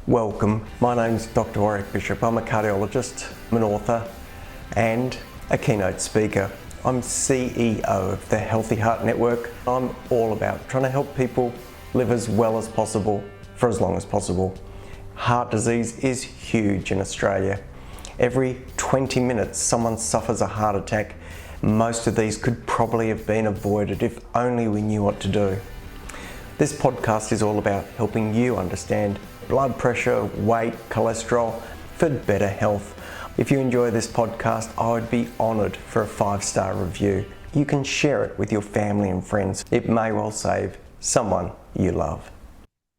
Welcome, my name's Doctor Warrick Bishop. I'm a cardiologist, I'm an author and a keynote speaker. I'm CEO of the Healthy Heart Network. I'm all about trying to help people live as well as possible for as long as possible. Heart disease is huge in Australia. Every 20 minutes someone suffers a heart attack. Most of these could probably have been avoided if only we knew what to do. This podcast is all about helping you understand blood pressure, weight, cholesterol for better health. If you enjoy this podcast, I would be honoured for a 5-star review. You can share it with your family and friends. It may well save someone you love.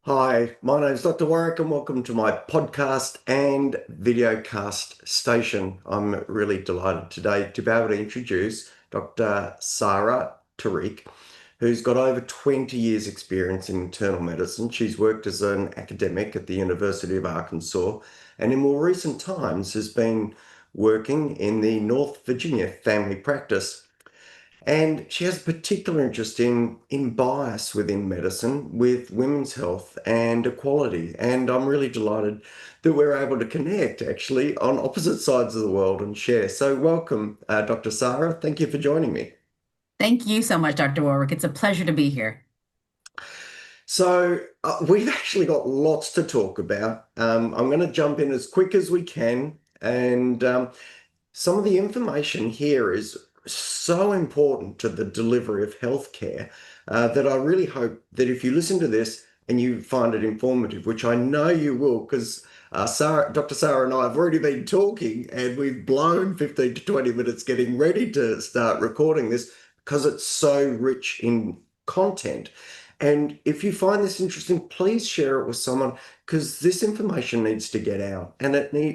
Hi, my name is Dr. Warrick and welcome to my podcast and videocast station. I'm really delighted today to be able to introduce Dr. Sara Tariq, who's got over 20 years experience in internal medicine. She's worked as an academic at the University of Arkansas and in more recent times has been working in the North Virginia family practice. And she has a particular interest in bias within medicine with women's health and equality. And I'm really delighted that we're able to connect actually on opposite sides of the world and share. So welcome, Dr. Sara. Thank you for joining me. Thank you so much, Dr. Warrick. It's a pleasure to be here. So we've actually got lots to talk about. I'm going to jump in as quick as we can. And some of the information here is so important to the delivery of healthcare that I really hope that if you listen to this and you find it informative, which I know you will, because Dr. Sara and I have already been talking and we've blown 15 to 20 minutes getting ready to start recording this, because it's so rich in content. And if you find this interesting, please share it with someone, because this information needs to get out and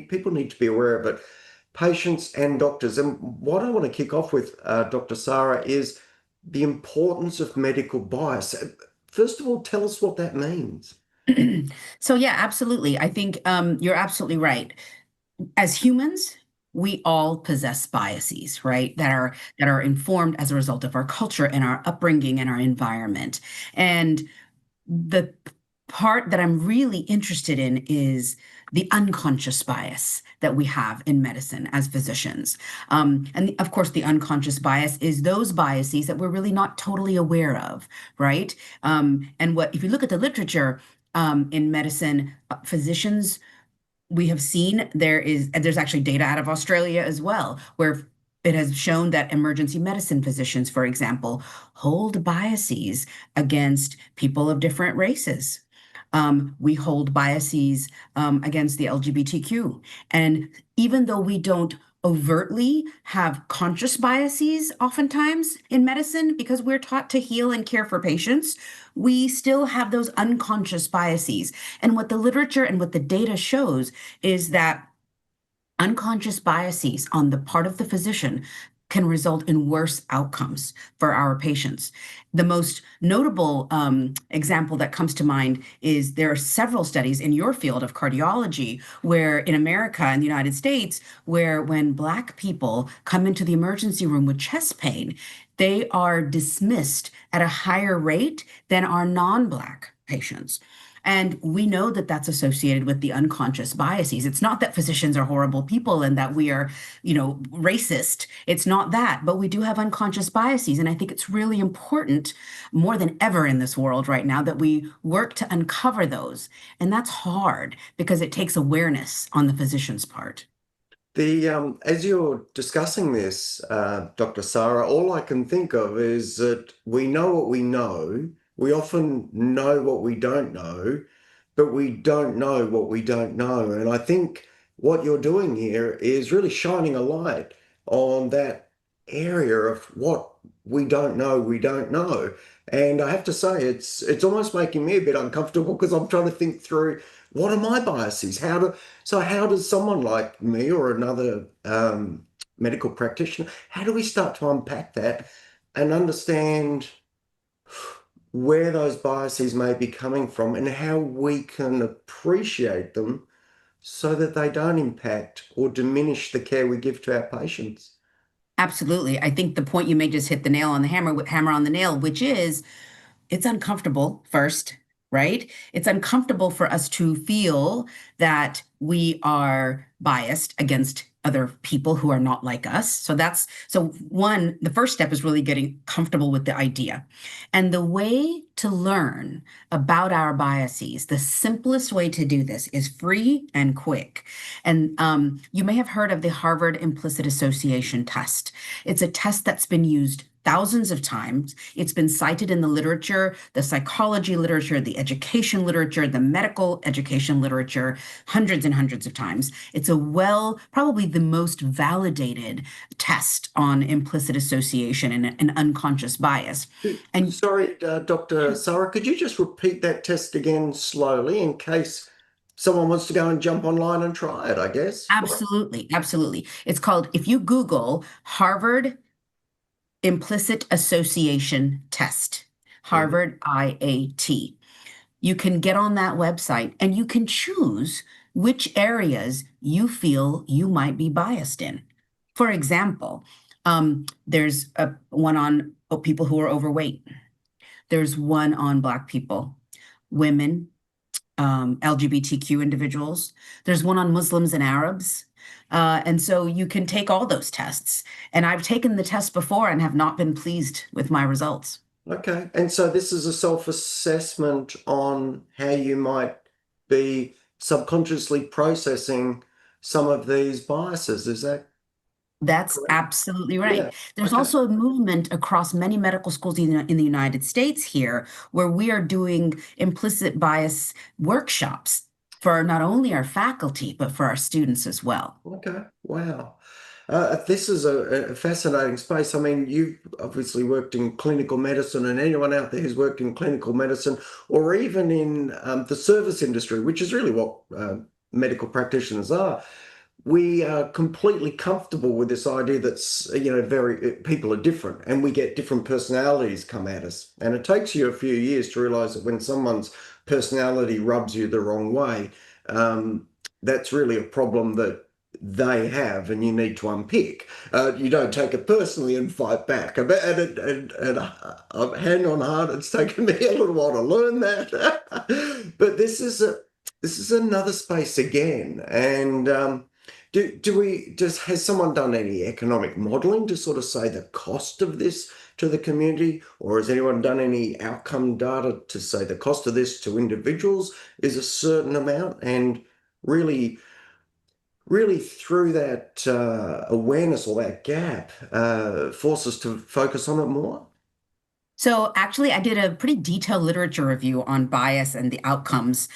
people need to be aware of it, patients and doctors. And what I want to kick off with, Dr. Sara, is the importance of medical bias. First of all, tell us what that means. So yeah, absolutely. I think you're absolutely right. As humans, we all possess biases, right? That are informed as a result of our culture and our upbringing and our environment. And the part that I'm really interested in is the unconscious bias that we have in medicine as physicians. And of course, the unconscious bias is those biases that we're really not totally aware of, right? And if you look at the literature in medicine, physicians, we have seen there's actually data out of Australia as well, where it has shown that emergency medicine physicians, for example, hold biases against people of different races. We hold biases against the LGBTQ. And even though we don't overtly have conscious biases oftentimes in medicine, because we're taught to heal and care for patients, we still have those unconscious biases. And what the literature and what the data shows is that unconscious biases on the part of the physician can result in worse outcomes for our patients. The most notable example that comes to mind is there are several studies in your field of cardiology where in America and the United States, where when Black people come into the emergency room with chest pain, they are dismissed at a higher rate than our non-Black patients. And we know that that's associated with the unconscious biases. It's not that physicians are horrible people and that we are, racist. It's not that, but we do have unconscious biases. And I think it's really important more than ever in this world right now that we work to uncover those. And that's hard because it takes awareness on the physician's part. As you're discussing this, Dr. Sara, all I can think of is that we know what we know. We often know what we don't know, but we don't know what we don't know. And I think what you're doing here is really shining a light on that area of what we don't know. And I have to say, it's almost making me a bit uncomfortable because I'm trying to think through, what are my biases? How does someone like me or another medical practitioner, how do we start to unpack that and understand where those biases may be coming from and how we can appreciate them so that they don't impact or diminish the care we give to our patients? Absolutely. I think the point you made just hit the nail on the hammer on the nail, which is it's uncomfortable first. right? It's uncomfortable for us to feel that we are biased against other people who are not like us. So one, the first step is really getting comfortable with the idea. And the way to learn about our biases, the simplest way to do this is free and quick. And you may have heard of the Harvard Implicit Association test. It's a test that's been used thousands of times. It's been cited in the literature, the psychology literature, the education literature, the medical education literature, hundreds and hundreds of times. It's probably the most validated test on implicit association and unconscious bias. And Sorry, Dr. Sara, could you just repeat that test again slowly in case someone wants to go and jump online and try it, I guess? absolutely, absolutely. It's called, if you Google Harvard Implicit Association Test, Mhm. Harvard IAT. You can get on that website and you can choose which areas you feel you might be biased in. For example, there's one on people who are overweight. There's one on Black people, women, LGBTQ individuals. There's one on Muslims and Arabs. And so you can take all those tests. And I've taken the test before and have not been pleased with my results. Okay. And so this is a self-assessment on how you might be subconsciously processing some of these biases. Is that That's correct? absolutely Yeah. right. There's Okay. also a movement across many medical schools in the United States here where we are doing implicit bias workshops for not only our faculty, but for our students as well. Okay. Wow. This is a fascinating space. I mean, you've obviously worked in clinical medicine, and anyone out there who's worked in clinical medicine or even in the service industry, which is really what medical practitioners are, we are completely comfortable with this idea that's, very people are different and we get different personalities come at us. And it takes you a few years to realize that when someone's personality rubs you the wrong way, that's really a problem that they have and you need to unpick. You don't take it personally and fight back. Hand on heart, it's taken me a little while to learn that. But this is another space again. And has someone done any economic modeling to sort of say the cost of this to the community, or has anyone done any outcome data to say the cost of this to individuals is a certain amount? And really, really through that awareness or that gap, force us to focus on it more. So actually, I did a pretty detailed literature review on bias and the outcomes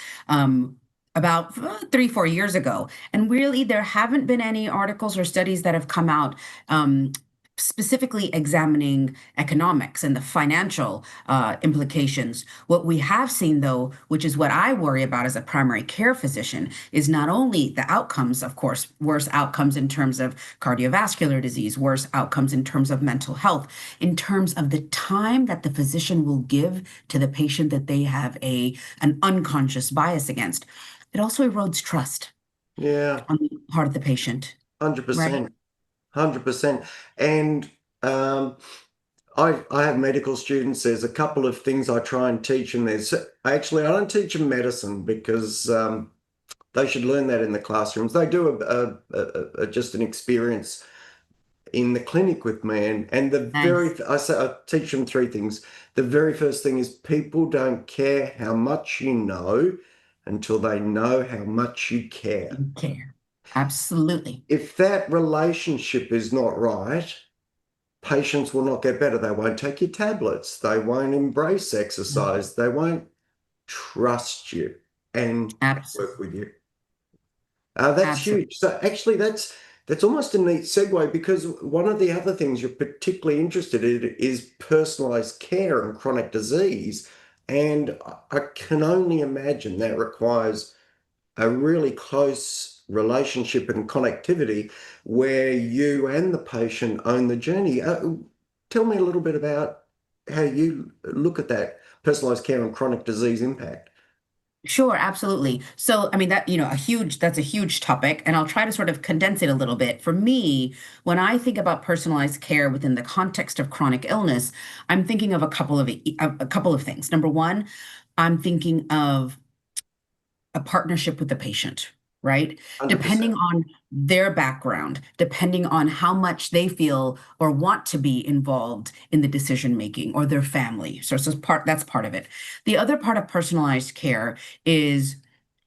about 3, 4 years ago. And really, there haven't been any articles or studies that have come out specifically examining economics and the financial implications. What we have seen, though, which is what I worry about as a primary care physician, is not only the outcomes, of course, worse outcomes in terms of cardiovascular disease, worse outcomes in terms of mental health, in terms of the time that the physician will give to the patient that they have an unconscious bias against. It also erodes trust Yeah, on the part of the patient, right? 100%. 100%. And I have medical students. There's a couple of things I try and teach, and I don't teach them medicine because they should learn that in the classrooms. They do just an experience in the clinic with me, and Nice. I teach them three things. The very first thing is people don't care how much you know until they know how much you care. You care. Absolutely. If that relationship is not right, patients will not get better. They won't take your tablets. They won't embrace exercise. They won't trust you and work Absolutely. with you. That's Absolutely. huge. So actually, that's almost a neat segue because one of the other things you're particularly interested in is personalized care and chronic disease. And I can only imagine that requires a really close relationship and connectivity where you and the patient own the journey. Tell me a little bit about how you look at that personalized care and chronic disease impact. Sure, absolutely. So, I mean, that's a huge topic, and I'll try to sort of condense it a little bit. For me, when I think about personalized care within the context of chronic illness, I'm thinking of a couple of things. Number one, I'm thinking of a partnership with the patient, right? Depending 100%. on their background, depending on how much they feel or want to be involved in the decision making or their family. That's part of it. The other part of personalized care is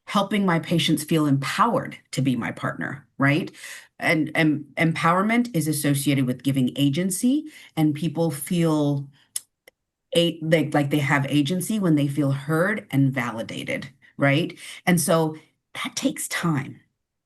helping my patients feel empowered to be my partner, right? And empowerment is associated with giving agency, and people feel like they have agency when they feel heard and validated, right? And so that takes time,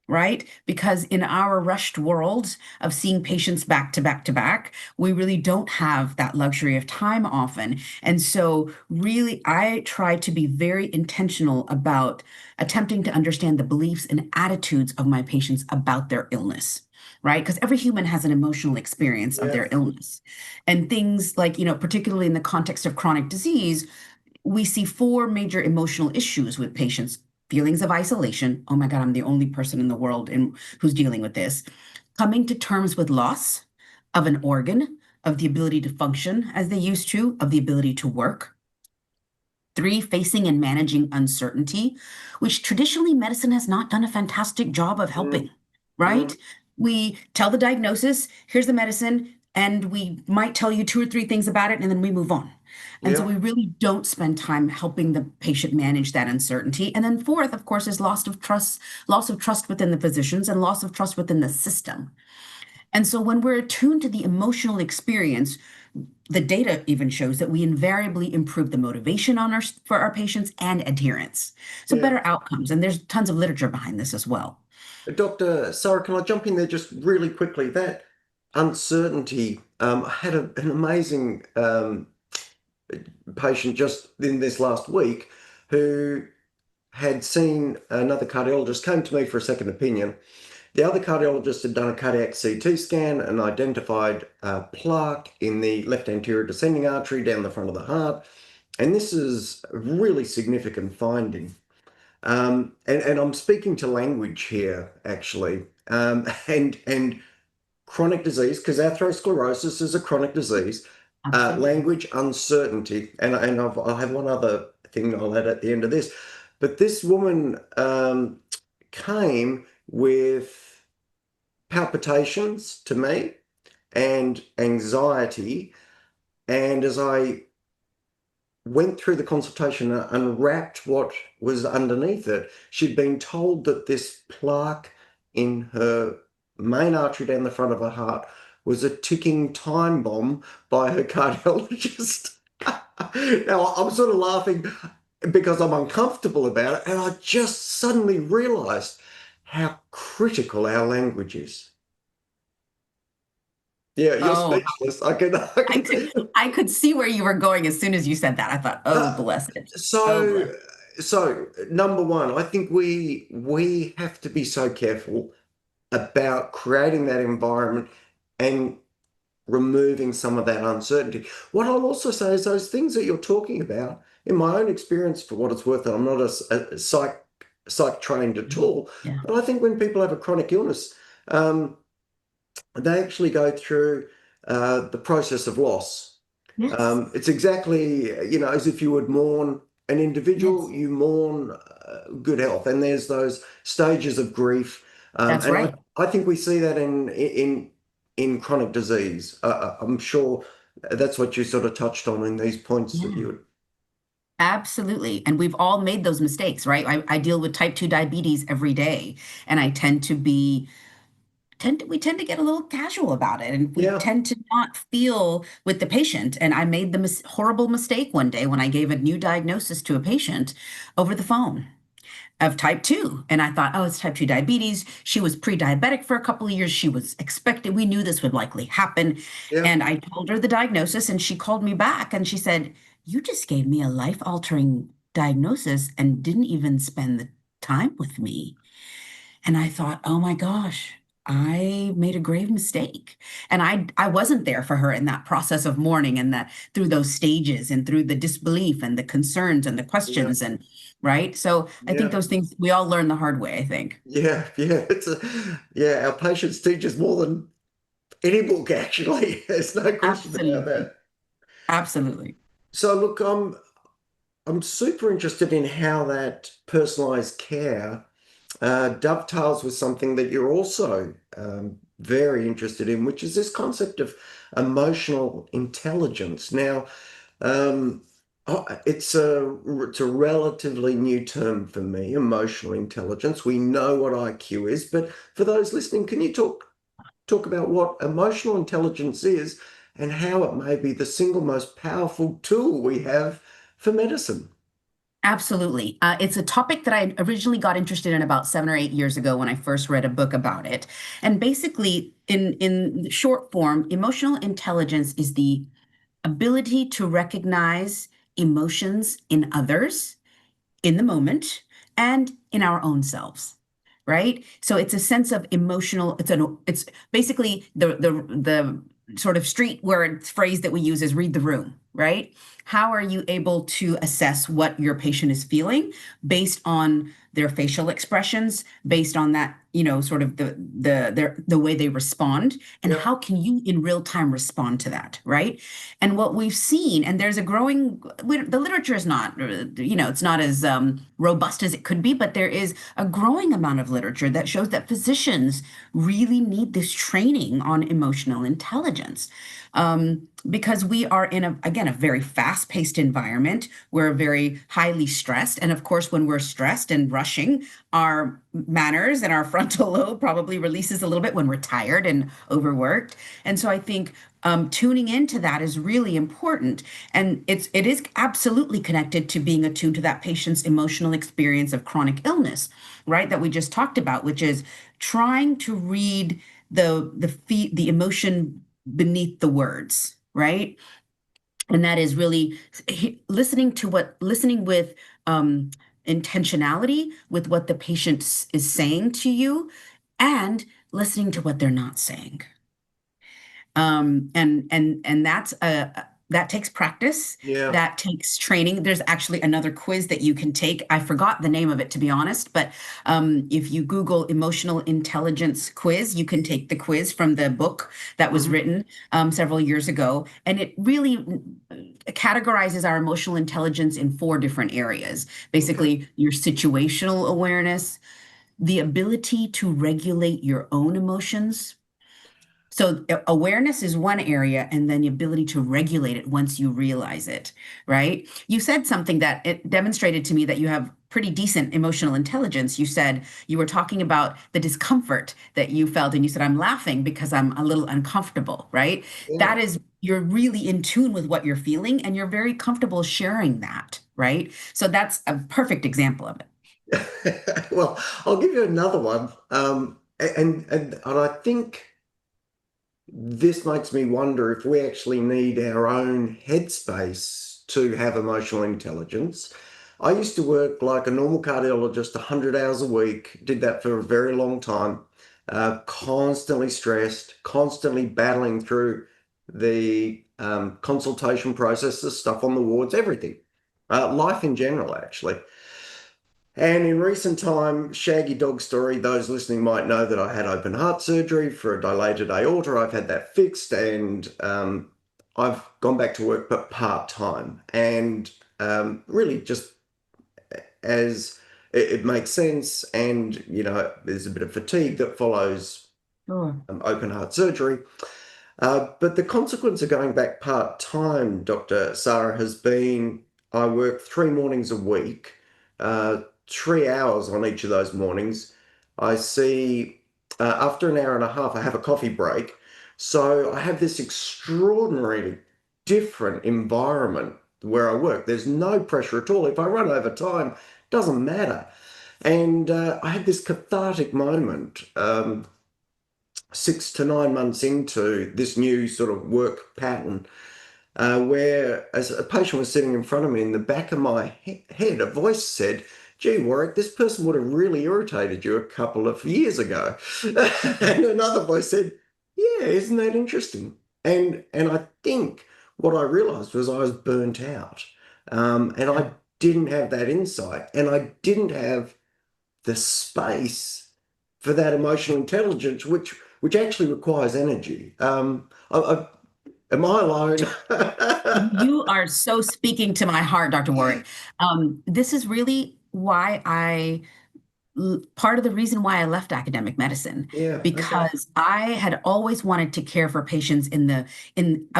right? Because in our rushed world of seeing patients back to back to back, we really don't have that luxury of time often. And so, really, I try to be very intentional about attempting to understand the beliefs and attitudes of my patients about their illness. Right? Because every human has an emotional experience of Yeah. their illness. And things like, particularly in the context of chronic disease, we see four major emotional issues with patients: feelings of isolation. Oh my God, I'm the only person in the world who's dealing with this. Coming to terms with loss of an organ, of the ability to function as they used to, of the ability to work. Three, facing and managing uncertainty, which traditionally medicine has not done a fantastic job of Mm, helping, right? mm, We tell the diagnosis, here's the medicine, and we might tell you two or three things about it, and then we move on. And so yeah. we really don't spend time helping the patient manage that uncertainty. And then fourth, of course, is loss of trust within the physicians and loss of trust within the system. And so when we're attuned to the emotional experience, the data even shows that we invariably improve the motivation for our patients and adherence. So Yeah. better outcomes. And there's tons of literature behind this as well. Dr. Sara, can I jump in there just really quickly? That uncertainty, I had an amazing patient just in this last week who had seen another cardiologist, came to me for a second opinion. The other cardiologist had done a cardiac CT scan and identified a plaque in the left anterior descending artery down the front of the heart. And this is a really significant finding. And I'm speaking to language here, actually. And chronic disease, because atherosclerosis is a chronic disease, Absolutely. language uncertainty. I'll have one other thing I'll add at the end of this. But this woman came with palpitations to me and anxiety. And as I went through the consultation and unwrapped what was underneath it, she'd been told that this plaque in her main artery down the front of her heart was a ticking time bomb by her cardiologist. Now, I'm sort of laughing because I'm uncomfortable about it, and I just suddenly realized how critical our language is. Yeah, you're Oh, speechless. I can, I I can. could I could see where you were going as soon as you said that. I thought, oh, Uh, bless it. Oh, bless. so, so number one, I think we have to be so careful about creating that environment and removing some of that uncertainty. What I'll also say is those things that you're talking about, in my own experience, for what it's worth, and I'm not a psych trained at all, Yeah. but I think when people have a chronic illness, um, they actually go through the process of loss. Yes. It's exactly, as if you would mourn an individual, Yes. you mourn good health, and there's those stages of grief. That's And right. I think we see that in chronic disease. I'm sure that's what you sort of touched on in these points that Yeah. you would. Absolutely. And we've all made those mistakes, right? I deal with type 2 diabetes every day, and I we tend to get a little casual about it, and we Yeah, tend to not feel with the patient. And I made the horrible mistake one day when I gave a new diagnosis to a patient over the phone of type 2. And I thought, oh, it's type 2 diabetes. She was pre-diabetic for a couple of years. She was expected. We knew this would likely happen. yeah, And I told her the diagnosis, and she called me back and she said, you just gave me a life-altering diagnosis and didn't even spend the time with me. And I thought, oh my gosh, I made a grave mistake. And I wasn't there for her in that process of mourning, and that through those stages and through the disbelief and the concerns and the yeah, questions, and right. So I think yeah, those things we all learn the hard way, I think. yeah, yeah. Yeah. Our patients teach us more than any book, actually. There's no question about Absolutely. that. Absolutely. So look, I'm super interested in how that personalized care dovetails with something that you're also very interested in, which is this concept of emotional intelligence. Now, um, it's a relatively new term for me, emotional intelligence. We know what IQ is, but for those listening, can you talk about what emotional intelligence is and how it may be the single most powerful tool we have for medicine? Absolutely. It's a topic that I originally got interested in about 7 or 8 years ago when I first read a book about it. And basically, in short form, emotional intelligence is the ability to recognize emotions in others in the moment and in our own selves, right? So it's a sense of emotional, it's basically the sort of street word phrase that we use is read the room, right? How are you able to assess what your patient is feeling based on their facial expressions, based on that, sort of the way they respond, and Yeah. how can you in real time respond to that, right? And what we've seen, and there's a growing, the literature is not, it's not as robust as it could be, but there is a growing amount of literature that shows that physicians really need this training on emotional intelligence. Because we are in again, a very fast-paced environment. We're very highly stressed. And of course, when we're stressed and rushing, our manners and our frontal lobe probably releases a little bit when we're tired and overworked. And so I think tuning into that is really important. And it is absolutely connected to being attuned to that patient's emotional experience of chronic illness, right? That we just talked about, which is trying to read the emotion beneath the words, right? And that is really listening with um, intentionality with what the patient is saying to you, and listening to what they're not saying. And that takes practice. Yeah. That takes training. There's actually another quiz that you can take. I forgot the name of it, to be honest, but if you Google emotional intelligence quiz, you can take the quiz from the book that was Mhm. written several years ago. And it really categorizes our emotional intelligence in four different areas. Okay. Basically, your situational awareness, the ability to regulate your own emotions. So awareness is one area, and then the ability to regulate it once you realize it, right? You said something that it demonstrated to me that you have pretty decent emotional intelligence. You said you were talking about the discomfort that you felt, and you said, I'm laughing because I'm a little uncomfortable, right? Yeah. That is, you're really in tune with what you're feeling, and you're very comfortable sharing that, right? So that's a perfect example of it. Well, I'll give you another one. And I think this makes me wonder if we actually need our own headspace to have emotional intelligence. I used to work like a normal cardiologist, 100 hours a week, did that for a very long time, constantly stressed, constantly battling through the consultation process, the stuff on the wards, everything. Life in general, actually. And in recent time, shaggy dog story, those listening might know that I had open heart surgery for a dilated aorta. I've had that fixed and I've gone back to work, but part time. And really just as it makes sense. And, there's a bit of fatigue that follows Sure. open heart surgery. But the consequence of going back part time, Dr. Sarah, has been I work 3 mornings a week, 3 hours on each of those mornings. I see, after an hour and a half, I have a coffee break. So I have this extraordinarily different environment where I work. There's no pressure at all. If I run over time, doesn't matter. And I had this cathartic moment. 6 to 9 months into this new sort of work pattern, where as a patient was sitting in front of me, in the back of my head, a voice said, "Gee, Warwick, this person would have really irritated you a couple of years ago." And another voice said, "Yeah, isn't that interesting?" And I think what I realized was I was burnt out. And I didn't have that insight, and I didn't have the space for that emotional intelligence, which actually requires energy. Am I alone? You are so speaking to my heart, Dr. Warrick. This is really why part of the reason why I left academic medicine, Yeah, okay. because I had always wanted to care for patients I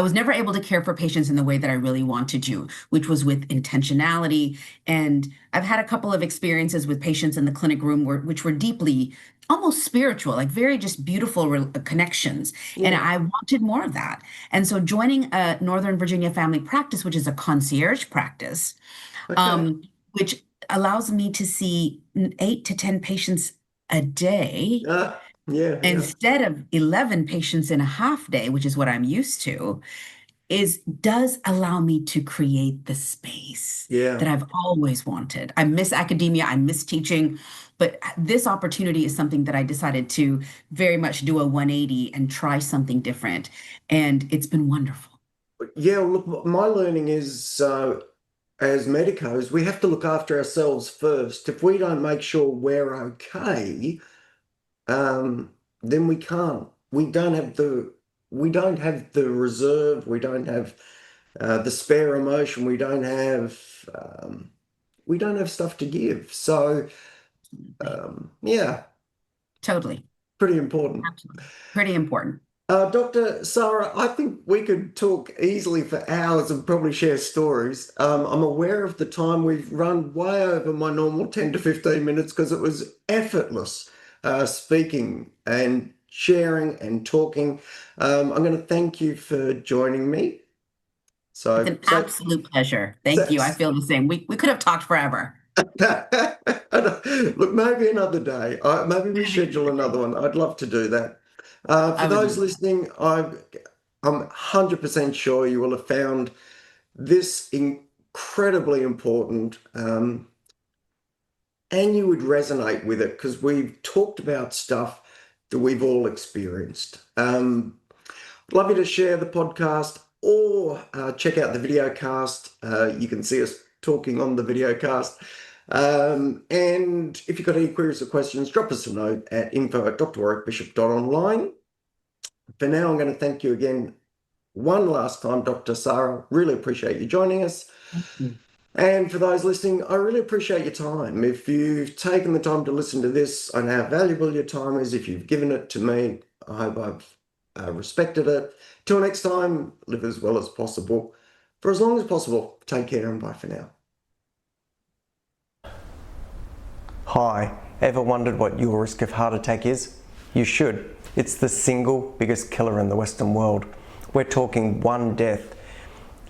was never able to care for patients in the way that I really wanted to, which was with intentionality. And I've had a couple of experiences with patients in the clinic room which were deeply almost spiritual, like very just beautiful connections. And Yeah, I wanted more of that. And so joining a Northern Virginia family practice, which is a concierge practice, okay. um, which allows me to see 8 to 10 patients a day Yeah, yeah, instead of 11 patients in a half day, which is what I'm used to, does allow me to create the space yeah. that I've always wanted. I miss academia, I miss teaching, but this opportunity is something that I decided to very much do a 180 and try something different. And it's been wonderful. Yeah, look, my learning is as medicos, we have to look after ourselves first. If we don't make sure we're okay, then we can't. We don't have the reserve. We don't have the spare emotion. We don't have stuff to give. So, yeah, Totally. pretty important. Absolutely. Pretty important. Dr. Sara, I think we could talk easily for hours and probably share stories. I'm aware of the time we've run way over my normal 10 to 15 minutes because it was effortless speaking and sharing and talking. I'm going to thank you for joining me. It's So, an absolute pleasure. Thank so, you. I feel the same. We could have talked forever. Look, maybe another day. Maybe we schedule another one. I'd love to do that. For I would those love that. listening, I'm 100% sure you will have found this incredibly important, and you would resonate with it because we've talked about stuff that we've all experienced. Love you to share the podcast or check out the video cast. You can see us talking on the video cast. And if you've got any queries or questions, drop us a note at info@drwarrickbishop.online. For now, I'm going to thank you again one last time, Dr. Sara. Really appreciate you joining us. Thank you. And for those listening, I really appreciate your time. If you've taken the time to listen to this, I know how valuable your time is. If you've given it to me, I hope I've respected it. Till next time, live as well as possible. For as long as possible, take care and bye for now. Hi, ever wondered what your risk of heart attack is? You should. It's the single biggest killer in the Western world. We're talking one death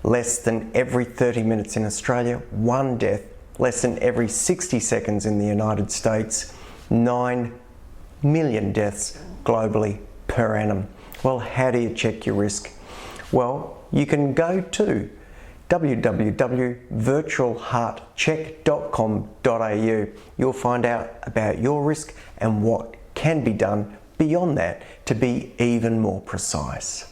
less than every 30 minutes in Australia, one death less than every 60 seconds in the United States, 9 million deaths globally per annum. Well, how do you check your risk? Well, you can go to www.virtualheartcheck.com.au. You'll find out about your risk and what can be done beyond that to be even more precise.